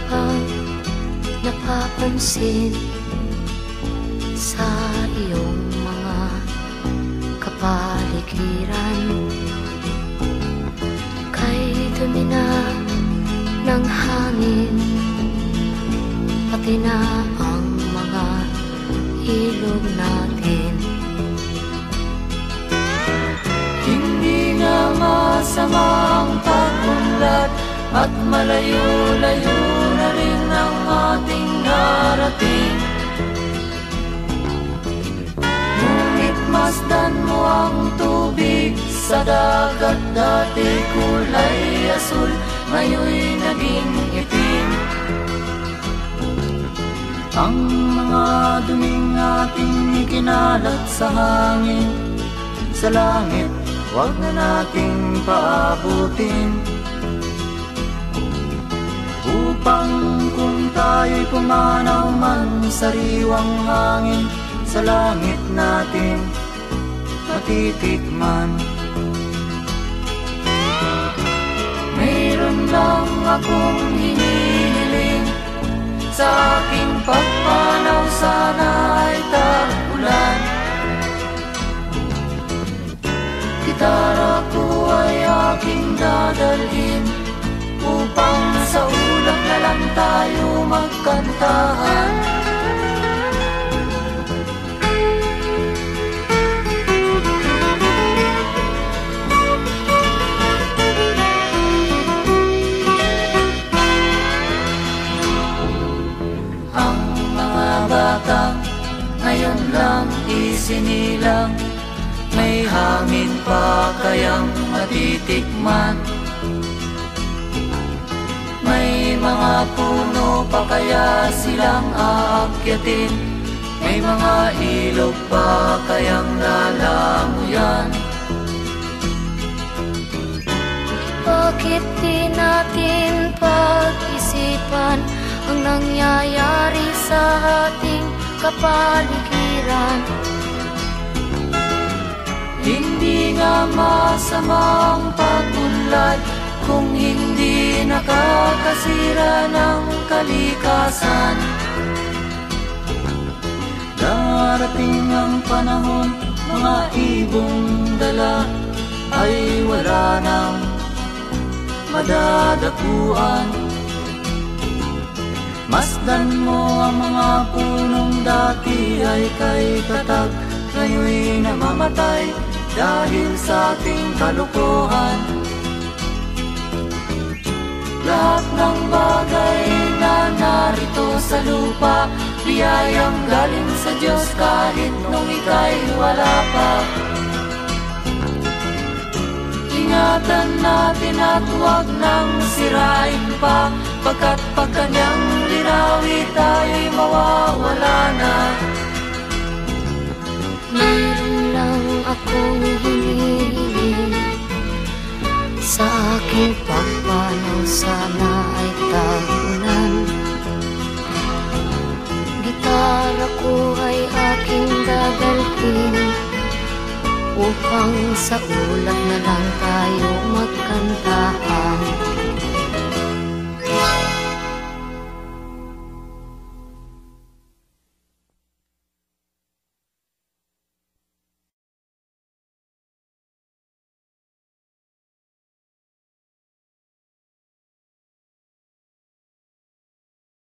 bang napapansin sa iyong mga kapaligiran? Kay dumi na ng hangin, pati na ang mga ilog natin. Hindi nga masamang pag-unlad at malayo-layo na rin ang ating narating. Ngunit masdan mo ang tubig sa dagat, dati kulay asul, ngayon'y naging itim. Ang mga duming ating ikinalat sa hangin, sa langit, huwag na nating paabutin. Upang kung tayo'y pumanaw man sa sariwang hangin, sa langit natin matitikman. Mayroon lang akong hinihiling, sa aking pagpanaw sana ay tag-ulan. Gitara ko ay aking dadalhin, upang sa ulap na lang tayo magkantahan. Ang mga batang ngayon lang isinilang, may hangin pa kayang matitikman? May mga puno pa kaya silang aakyatin? May mga ilog pa kayang lalamuyan? Bakit di natin pag-isipan ang nangyayari sa ating kapaligiran? Hindi nga masamang pag-unlad kung hindi nakakasira ng kalikasan. Darating ang panahon, mga ibong dala ay wala nang madadapuan. Masdan mo ang mga punong dati ay kay tatag, ngayon'y namamatay dahil sa ating kalokohan. Lahat ng bagay na narito sa lupa, biyayang galing sa Diyos kahit nung ika'y wala pa. Ingatan natin at huwag nang sirain pa, pagkat pag kanyang linawi tayo'y mawawala na. Meron lang akong hinihiling, sa aking pagpanaw sana ay tag-ulan. Gitara ko ay aking dadalhin, upang sa ulap na lang tayo magkantahan.